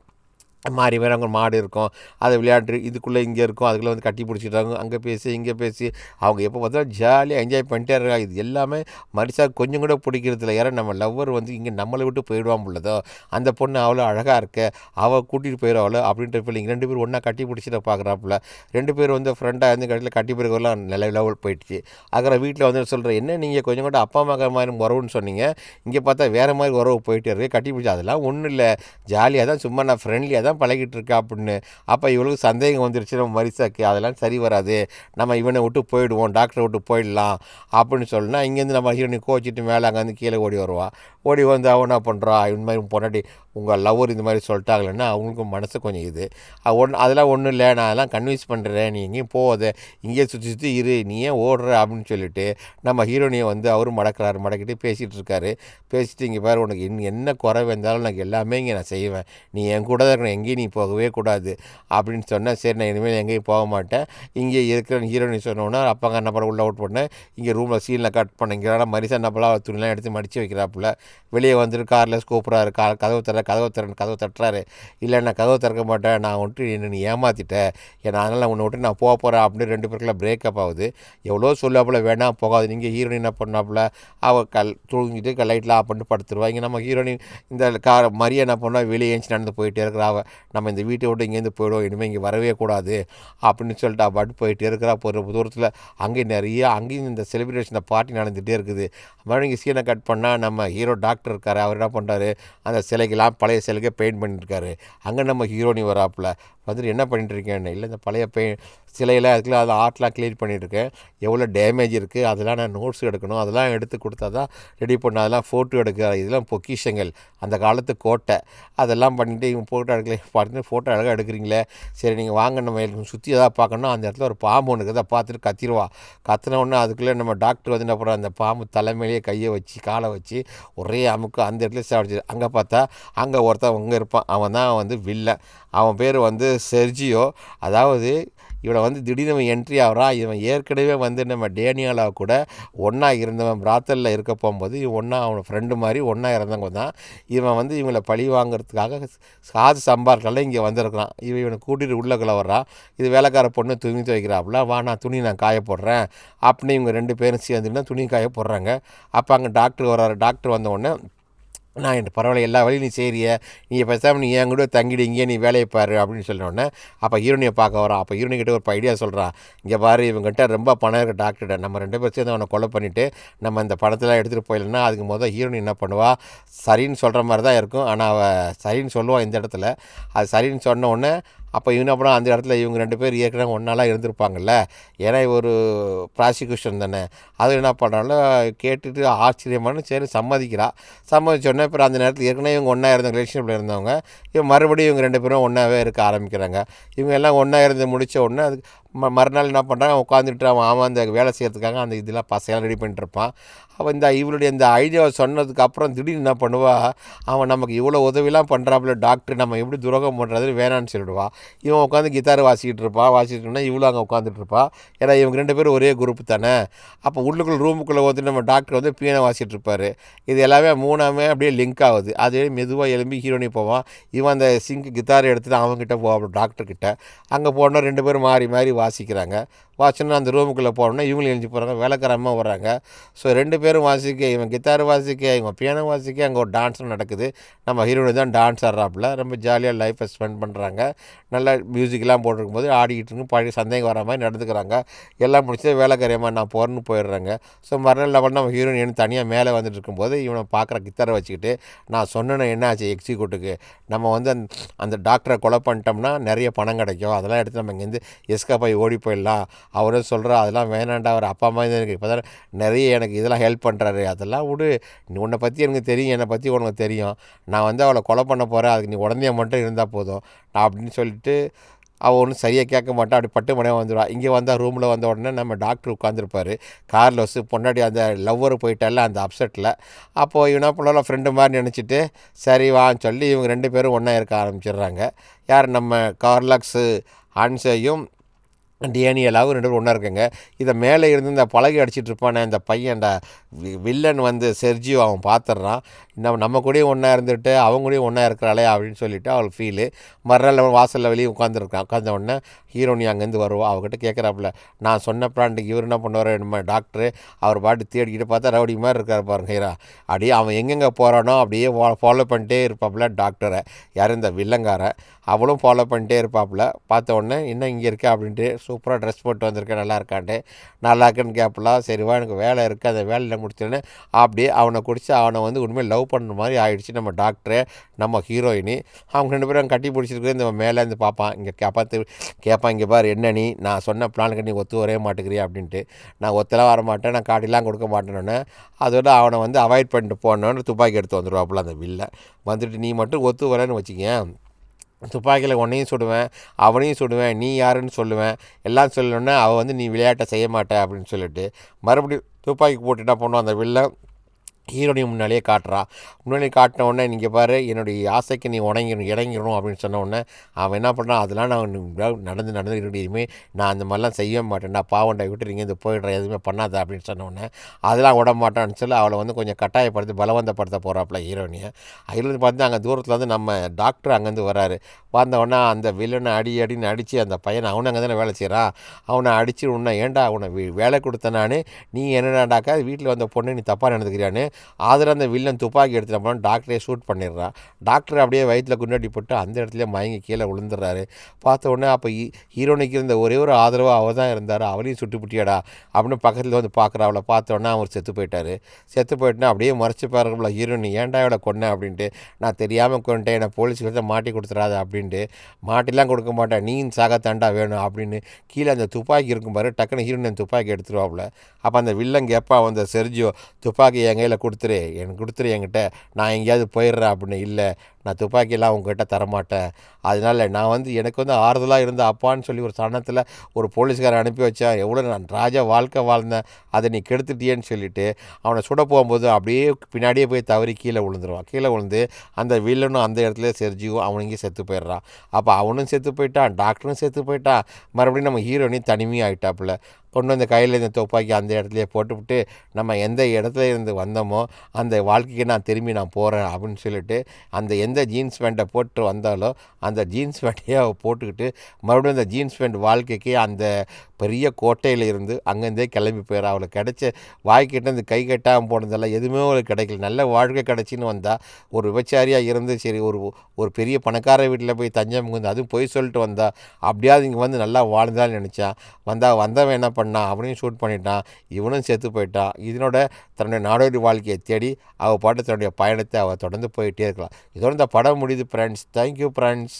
Speaker 2: மாறி வேறு அங்கே மாடு இருக்கும், அதை விளையாட்டு இதுக்குள்ளே இங்கே இருக்கும், அதுக்குள்ளே வந்து கட்டி பிடிச்சிட்டாங்க, அங்கே பேசி இங்கே பேசி அவங்க எப்போ பார்த்தாலும் ஜாலியாக என்ஜாய் பண்ணிட்டே இருக்காங்க. இது எல்லாமே மரிசா கொஞ்சம் கூட பிடிக்கிறதில்ல. யாரோ நம்ம லவ்வர் வந்து இங்கே நம்மளை விட்டு போயிடுவான் உள்ளதோ, அந்த பொண்ணு அவ்வளோ அழகாக இருக்க அவள் கூட்டிகிட்டு போயிடுவாள் அப்படின்ற ஃபீலிங் 2 பேரும் ஒன்றா கட்டி பிடிச்சிட்டு பார்க்குறாப்புல. 2 பேர் வந்து ஃப்ரெண்டாக இருந்து கடையில் கட்டி பிடிக்கலாம் நல்ல லெவல் போயிடுச்சு. அப்புறம் வீட்டில் வந்து சொல்கிறேன் என்ன நீங்கள் கொஞ்சம் கூட அப்பா அம்மா மாதிரி உறவுன்னு சொன்னீங்க, இங்கே பார்த்தா வேறு மாதிரி உறவு போயிட்டே இருக்கு கட்டி பிடிச்சி, அதெல்லாம் ஒன்றும் இல்லை ஜாலியாக தான் சும்மா நான் ஃப்ரெண்ட்லியாக தான் பழகிட்டு இருக்கா அப்படின்னு. அப்போ இவளுக்கு சந்தேகம் வந்துருச்சு நம்ம மரிசாக்கு, அதெல்லாம் சரி வராது, நம்ம இவனை விட்டு போயிடுவோம், டாக்டரை விட்டு போயிடலாம் அப்படின்னு சொன்னா இங்கேருந்து நம்ம ஹீரோனி கோச்சிட்டு மேலே அங்கேருந்து கீழே ஓடி வருவா. ஓடி வந்து அவன் என்ன பண்ணுறா, இந்த மாதிரி பொன்னாடி உங்கள் லவ்வர் இந்த மாதிரி சொல்லிட்டாங்களேன்னா அவங்களுக்கும் மனசு கொஞ்சம் இது அதெல்லாம் ஒன்றும் இல்லை, நான் அதெல்லாம் கன்வின்ஸ் பண்ணுறேன், நீ எங்கேயும் போகாத, இங்கேயே சுற்றி இரு, நீ ஏன் ஓடுற அப்படின்னு சொல்லிட்டு நம்ம ஹீரோனியை வந்து அவரும் மடக்கிட்டு பேசிகிட்டு இருக்காரு. பேசிட்டு இங்கே பாரு உனக்கு என்ன குறை வந்தாலும் எனக்கு எல்லாமே இங்கே நான் செய்வேன், நீ என் கூட தான் இருக்கணும், எங்கேயும் நீ போகவே கூடாது அப்படின்னு சொன்னேன். சரி நான் இனிமேல் எங்கேயும் போக மாட்டேன், இங்கே இருக்கிற ஹீரோனி சொன்னோன்னா அப்பாங்க என்ன பண்ண உள்ள அவுட் பண்ணேன், இங்கே ரூமில் சீனில் கட் பண்ணிங்கிறானா மரிசா நப்பலாம் துணிலாம் எடுத்து மடித்து வைக்கிறாப்புல. வெளியே வந்துட்டு காரில் கூப்பிட்றாரு, கதவு தட்டுறாரு. இல்லை நான் கதவு திறக்க மாட்டேன், நான் வந்துட்டு என்ன நீ ஏமாற்றிட்டேன், ஏன்னா அதனால் உன்னை விட்டு நான் போகிறேன் அப்படின்னு 2 பேருக்குள்ள பிரேக்கப் ஆகுது. எவ்வளோ சொல்லாப்புல வேணாம் போகாது. நீங்கள் ஹீரோயின் என்ன பண்ணாப்புல அவள் தூங்கிட்டு லைட்டில் ஆஃப் பண்ணிட்டு படுத்துருவா. இங்கே நம்ம ஹீரோயின் இந்த மரியா என்ன பண்ணால் வெளியே ஏஞ்சி நடந்து போயிட்டே இருக்கிறா. நம்ம இந்த வீட்டை விட்டு இங்கேருந்து போயிடுவோம், இனிமேல் இங்கே வரவே கூடாது அப்படின்னு சொல்லிட்டு அவள் பாட்டு போயிட்டே இருக்கிறா. ஒரு தூரத்தில் அங்கேயும் இந்த செலிப்ரேஷன் பார்ட்டி நடந்துகிட்டே இருக்குது. மறுபடியும் இங்கே சீனை கட் பண்ணால் நம்ம ஹீரோ டாக்டர் இருக்கார், அவர் என்ன பண்ணுறாரு அந்த சிலைக்கெல்லாம் பழைய சிலைக்கே பெயிண்ட் பண்ணிட்டுருக்காரு. அங்கே நம்ம ஹீரோனி வராப்பில் வந்துட்டு என்ன பண்ணிட்டுருக்கேன், இல்லை இந்த பழைய சிலையெல்லாம் அதுக்குலாம் அதில் ஆர்ட்லாம் க்ளியர் பண்ணிட்டுருக்கேன், எவ்வளோ டேமேஜ் இருக்குது அதெல்லாம் நான் நோட்ஸ் எடுக்கணும், அதெல்லாம் எடுத்து கொடுத்தா தான் ரெடி பண்ண, அதெல்லாம் ஃபோட்டோ எடுக்க, இதெல்லாம் பொக்கிஷங்கள் அந்த காலத்து கோட்டை, அதெல்லாம் பண்ணிவிட்டு இவங்க ஃபோட்டோ எடுக்கல பார்த்துட்டு ஃபோட்டோ அழகாக எடுக்கிறீங்களே, சரி நீங்கள் வாங்க நம்ம சுற்றி எதாவது பார்க்கணும். அந்த இடத்துல ஒரு பாம்பு ஒன்று இருக்குது, அதை பார்த்துட்டு கத்திடுவா. கத்தின உடனே அதுக்குள்ளே நம்ம டாக்டர் வந்து என்ன பண்ணுறோம், அந்த பாம்பு தலைமையிலேயே கையை வச்சு காலை வச்சு ஒரே அமுக்கு அந்த இடத்துல சாப்பிடுச்சு. அங்கே பார்த்தா அங்கே ஒருத்தன் இருப்பான், அவன் தான் வந்து வில்லன். அவன் பேர் வந்து செர்ஜியோ. அதாவது இவனை வந்து திடீர்னு என்ட்ரி ஆகிறான். இவன் ஏற்கனவே வந்து நம்ம டேனியலா கூட ஒன்றா இருந்தவன், பிராத்தலில் இருக்க போகும்போது இவன் ஒன்றா அவனை ஃப்ரெண்டு மாதிரி ஒன்றா இறந்தவங்க தான். இவன் வந்து இவங்களை பழி வாங்கிறதுக்காக காசு சம்பாதிக்கலாம் இங்கே வந்திருக்கிறான். இவனை கூட்டிகிட்டு உள்ளக்குள்ளே வர்றான். இது வேலைக்கார பொண்ணு துணி துவைக்கிறாப்புல, வா நான் துணி நான் காய போடுறேன் அப்படின்னு இவங்க 2 பேரும் சேர்ந்துன்னா துணி காய போடுறாங்க. அப்போ அங்கே டாக்டர் வர்றாரு. டாக்டர் வந்தவுடனே நான் என் பரவாயில்ல எல்லா வேலையும் நீ செய்கிறிய, நீ பேசாமல் நீ என் கூட தங்கிடு, இங்கே நீ வேலையை பாரு அப்படின்னு சொன்னோடனே அப்போ ஹீரோனியை பார்க்க வரான். அப்போ ஹீரோனிக்கிட்ட ஒரு ஐடியா சொல்கிறான், இங்கே பாரு இவங்ககிட்ட ரொம்ப பணம் இருக்க டாக்டர்கிட்ட நம்ம 2 பேர் சேர்ந்து அவனை கொலை பண்ணிவிட்டு நம்ம இந்த பணத்தெல்லாம் எடுத்துகிட்டு போயிடலன்னா அதுக்கு முதல் ஹீரோனி என்ன பண்ணுவா, சரின்னு சொல்கிற மாதிரி தான் இருக்கும், ஆனால் அவள் சரின்னு சொல்லுவாள் இந்த இடத்துல. அது சரின்னு சொன்ன உடனே அப்போ இவன் அப்புறம் அந்த இடத்துல இவங்க 2 பேர் ஏற்கனவே ஒன்றாலாம் இருந்திருப்பாங்கல்ல, ஏன்னா ஒரு ப்ராசிக்யூஷன் தானே. அது என்ன பண்ணுறாங்களோ கேட்டுட்டு ஆச்சரியமான சரி சம்மதிக்கிறா. சம்மதிச்சோடனே அப்புறம் அந்த நேரத்தில் ஏற்கனவே இவங்க ஒன்றா இருந்த ரிலேஷன்ஷிப்பில் இருந்தவங்க இவங்க மறுபடியும் இவங்க 2 பேரும் ஒன்றாவே இருக்க ஆரம்பிக்கிறாங்க. இவங்க எல்லாம் ஒன்றா இருந்து முடித்த உடனே அதுக்கு மறுநாள் என்ன பண்ணுறான், உட்காந்துட்டு அவன் அந்த வேலை செய்கிறதுக்காக அந்த இதெல்லாம் பசையெல்லாம் ரெடி பண்ணிட்டுருப்பான். அவன் இவளுடைய இந்த ஐடியாவை சொன்னதுக்கு அப்புறம் திடீர்னு என்ன பண்ணுவா, அவன் நமக்கு இவ்வளோ உதவிலாம் பண்ணுறாப்புல டாக்டர், நம்ம எப்படி துரோகம் பண்ணுறது வேணான்னு சொல்லிடுவா. இவன் உட்காந்து கிட்டார் வாசிக்கிட்டு இவ்வளோ அங்கே உட்காந்துட்டு இருப்பா. ஏன்னா இவங்க 2 பேரும் ஒரே குரூப் தானே. அப்போ உள்ளுக்குள்ள ரூமுக்குள்ளே வந்து நம்ம டாக்டர் வந்து பீனை வாசிட்டு இருப்பார். இது எல்லாமே மூணாமே அப்படியே லிங்க் ஆகுது. அதே மெதுவாக எழும்பி ஹீரோனி போவான். இவன் அந்த கித்தாரை எடுத்துகிட்டு அவங்ககிட்ட போவான் டாக்டர்கிட்ட. அங்கே போனால் 2 பேரும் மாறி மாறி வாசிக்கிறாங்க. வாசிச்சோன்னா அந்த ரூமுக்குள்ளே போனோன்னா இவங்களும் எழுஞ்சி போகிறாங்க, வேலைக்காரமாக வர்றாங்க. ஸோ 2 பேரும் வாசிக்க, இவன் கித்தார் வாசிக்க, இவன் பியானோ வாசிக்க, அங்கே ஒரு டான்ஸும் நடக்குது. நம்ம ஹீரோனி தான் டான்ஸ் ஆடுறாப்புல. ரொம்ப ஜாலியாக லைஃப்பை ஸ்பெண்ட் பண்ணுறாங்க. நல்லா மியூசிக்லாம் போட்டிருக்கும் போது ஆடிக்கிட்டு இருக்கு, பழைய சந்தேகம் வர மாதிரி நடந்துக்கிறாங்க. எல்லாம் முடிச்சு வேலைக்காரியமாக நான் போகிறேன்னு போயிடுறாங்க. ஸோ மறுநாள் பண்ண நம்ம ஹீரோயின் தனியாக மேலே வந்துட்டு இருக்கும்போது இவனை பார்க்குற கித்தாரை வச்சுக்கிட்டு, நான் சொன்னேன்னு என்ன ஆச்சு எக்ஸிக்யூட்டுக்கு, நம்ம வந்து அந்த டாக்டரை கொலை பண்ணிட்டோம்னா நிறைய பணம் கிடைக்கும், அதெல்லாம் எடுத்து நம்ம இங்கேருந்து எஸ்கேப் ஆகி ஓடி போயிடலாம். அவரும் சொல்கிறா அதெல்லாம் வேணாண்டா, அவர் அப்பா அம்மா எனக்கு இப்போ தான் நிறைய எனக்கு இதெல்லாம் ஹெல்ப் பண்ணுறாரு, அதெல்லாம் விடு, உன்னை பற்றி எனக்கு தெரியும், என்னை பற்றி உனக்கு தெரியும், நான் வந்து அவளை கொலை பண்ண போகிறேன், அதுக்கு நீ உடனே மட்டும் இருந்தால் போதும் நான் அப்படின்னு சொல்லிட்டு அவள் ஒன்றும் சரியாக கேட்க மாட்டான். அப்படி பட்டு மனையாக வந்துடுவா. இங்கே வந்தால் ரூமில் வந்த உடனே நம்ம டாக்டர் உட்காந்துருப்பார் காரில் வச்சு, பொன்னாடி அந்த லவ்வர் போயிட்டால அந்த அப்செட்டில். அப்போது இவனா பிள்ளால ஃப்ரெண்டு மாதிரி நினச்சிட்டு சரி வான்னு சொல்லி இவங்க 2 பேரும் ஒன்றா இருக்க ஆரம்பிச்சிடுறாங்க. யார் நம்ம கார்லாக்ஸு ஹான்ஸையும் டேனியலாவும் 2 பேரும் ஒன்றா இருக்குங்க. இதை மேலே இருந்து இந்த பலகை அடிச்சிட்டு இருப்பானே அந்த பையன், அந்த வில்லன் வந்து செர்ஜியோ, அவன் பார்த்துட்றான். நம்ம கூடயும் ஒன்றா இருந்துட்டு அவங்க கூடயும் ஒன்றா இருக்கிறாளே அப்படின்னு சொல்லிவிட்டு அவளுக்கு ஃபீலு. மறுநாள் வாசலில் வெளியே உட்காந்த உடனே ஹீரோனி அங்கேருந்து வருவா. அவகிட்ட கேட்குறாப்புல, நான் சொன்ன பிளான்ட்டுக்கு இவர் என்ன பண்ணுவார் நம்ம டாக்டரு, அவர் பாட்டு தேடிக்கிட்டு பார்த்தா ரவுடி மாதிரி இருக்கார் பாருங்க ஹீரா. அப்படியே அவன் எங்கெங்கே போகிறானோ அப்படியே ஃபாலோ பண்ணிட்டே இருப்பாப்புல டாக்டரை, யாரும் இந்த வில்லங்காரன். அவளும் ஃபாலோ பண்ணிட்டே இருப்பாப்புல. பார்த்த உடனே இன்னும் இங்கே இருக்கா அப்படின்ட்டு, சூப்பராக ட்ரெஸ் போட்டு வந்திருக்கேன் நல்லா இருக்கான்ட்டு, நல்லா இருக்குன்னு கேட்பலாம். சரிவா எனக்கு வேலை இருக்குது, அந்த வேலையில் முடிச்சோன்னே அப்படியே அவனை குடிச்சு அவனை வந்து உண்மையாக லவ் பண்ணுற மாதிரி ஆகிடுச்சு நம்ம டாக்டரு, நம்ம ஹீரோயினி. அவங்க 2 பேரும் கட்டி பிடிச்சிருக்கு. இந்த மேலே இருந்து பார்ப்பான், இங்கே கேட்பான் இங்கே பாரு என்ன நீ, நான் சொன்ன பிளானுக்கு நீ ஒத்து வரவே மாட்டேங்கிறியா அப்படின்ட்டு. நான் ஒத்தலாம் வர மாட்டேன், நான் காட்டிலாம் கொடுக்க மாட்டேன்னு. அதோட அவனை வந்து அவாய்ட் பண்ணிட்டு போனோன்னு துப்பாக்கி எடுத்து வந்துடுவாப்புல அந்த வில்லை. வந்துட்டு நீ மட்டும் ஒத்து வரேன்னு வச்சுக்கேன், துப்பாக்கியில் உன்னையும் சுடுவேன் அவனையும் சுடுவேன், நீ யாருன்னு சொல்லுவேன், எல்லாம் சொல்லணுன்னா அவள் வந்து நீ விளையாட்டை செய்ய மாட்டே அப்படின்னு சொல்லிட்டு மறுபடியும் துப்பாக்கி போட்டுட்டா போனோம் அந்த வில்லை. ஹீரோனி முன்னாலேயே முன்னாடி காட்டின உடனே நீங்கள் பாரு என்னுடைய ஆசைக்கு நீ இறங்கிடணும் அப்படின்னு சொன்ன உடனே அவன் என்ன பண்ணுறான், அதெல்லாம் நான் நடந்து இனிமே நான் அந்த மாதிரிலாம் செய்ய மாட்டேன்டா, பாவண்டை விட்டு நீங்கள் இந்த போயிடுறேன் எதுவுமே பண்ணாத அப்படின்னு சொன்ன உடனே அதெல்லாம் விட மாட்டான்னு சொல்லி அவளை வந்து கொஞ்சம் கட்டாயப்படுத்தி பலவந்தப்படுத்த போகிறாப்புல ஹீரோனியை. அதுலேருந்து பார்த்து அங்கே தூரத்தில் வந்து நம்ம டாக்டர் அங்கேருந்து வராரு. வந்த உடனே அந்த வில்லனை அடின்னு அடித்து அந்த பையனை, அவனை அங்கே தானே வேலை செய்கிறான், அவனை அடிச்சு உன்னை ஏன்டா அவனை வேலை கொடுத்த நான், நீ என்னடாக்கா வீட்டில் வந்த பொண்ணு நீ தப்பாக நடந்துக்கிறியான்னு அந்த வில்லன் துப்பாக்கி எடுத்துகிட்டு போனால் டாக்டரே ஷூட் பண்ணிடுறான். டாக்டர் அப்படியே வயிற்றில் குண்டாடி போட்டு அந்த இடத்துல மயங்கி கீழே விழுந்துடுறாரு. பார்த்த உடனே அப்போ ஹீரோனிக்கு இருந்த ஒரே ஒரு ஆதரவு அவள் தான் இருந்தார், அவளையும் சுட்டு புட்டியாடா அப்படின்னு பக்கத்தில் வந்து பார்க்குறா. அவளை பார்த்த உடனே அவர் செத்து போயிட்டுனா அப்படியே மறைச்சி பாருங்களா ஹீரோனி, ஏன்டா அவளை கொன்னேன் அப்படின்ட்டு. நான் தெரியாமல் கொண்டேன், என்னை போலீஸ்கிட்ட மாட்டி கொடுத்துறாத அப்படின்ட்டு. மாட்டிலாம் கொடுக்க மாட்டேன், நீ சாக தண்டா வேணும் அப்படின்னு கீழே அந்த துப்பாக்கி இருக்கும் பாரு, டக்குன்னு ஹீரோனி அந்த துப்பாக்கி எடுத்துருவாப்புல. அப்போ அந்த வில்லன் கேப்பா அந்த செர்ஜியோ, துப்பாக்கி என் கையில் கொடுத்துரு என்கிட்ட, நான் எங்கேயாவது போயிடுறேன் அப்படின்னு. இல்லை நான் துப்பாக்கியெல்லாம் உங்ககிட்ட தரமாட்டேன், அதனால் நான் வந்து எனக்கு வந்து ஆறுதலாக இருந்த அப்பான்னு சொல்லி ஒரு சனத்தில் ஒரு போலீஸ்காரை அனுப்பி வச்சேன், எவ்வளோ நான் ராஜா வாழ்க்கை வாழ்ந்தேன், அதை நீ கெடுத்துட்டியேன்னு சொல்லிவிட்டு அவனை சுட போகும்போது அப்படியே பின்னாடியே போய் தவறி கீழே விழுந்து அந்த வில்லனும் அந்த இடத்துல செர்ஜியும் அவனுங்க செத்து போயிடுறான். அப்போ அவனும் செத்து போயிட்டான், டாக்டரும் செத்து போயிட்டான். மறுபடியும் நம்ம ஹீரோனி தனிமையாகிட்டாப்புல. கொண்டு வந்த கையில் இந்த துப்பாக்கி அந்த இடத்துலையே போட்டுவிட்டு, நம்ம எந்த இடத்துல இருந்து வந்தோமோ அந்த வாழ்க்கைக்கு நான் திரும்பி போகிறேன் அப்படின்னு சொல்லிட்டு அந்த எந்த ஜீன்ஸ் பேண்ட்டை போட்டு வந்தாலோ அந்த ஜீன்ஸ் பேண்ட்டையே அவள் போட்டுக்கிட்டு மறுபடியும் அந்த ஜீன்ஸ் பேண்ட் வாழ்க்கைக்கு அந்த பெரிய கோட்டையில் இருந்து அங்கேருந்தே கிளம்பி போயிடா. அவளுக்கு கிடைச்ச வாய்க்கிட்ட இந்த கை கட்டாமல் போனதெல்லாம் எதுவுமே அவளுக்கு கிடைக்கல. நல்ல வாழ்க்கை கிடச்சின்னு வந்தால், ஒரு விபச்சாரியாக இருந்து சரி ஒரு பெரிய பணக்கார வீட்டில் போய் தஞ்சம் வந்து அதுவும் போய் சொல்லிட்டு வந்தா, அப்படியாவது இங்கே வந்து நல்லா வாழ்ந்தான்னு நினச்சான். வந்தவன் என்ன பண்ணான், அவனையும் ஷூட் பண்ணிட்டான், இவனும் செத்து போயிட்டான். இதனோட தன்னுடைய நாடோடி வாழ்க்கையை தேடி அவள் பாட்டு தன்னுடைய பயணத்தை அவள் தொடர்ந்து போயிட்டே இருக்கலாம். இதோட இந்த படம் முடியுது ஃப்ரெண்ட்ஸ். Thank you friends.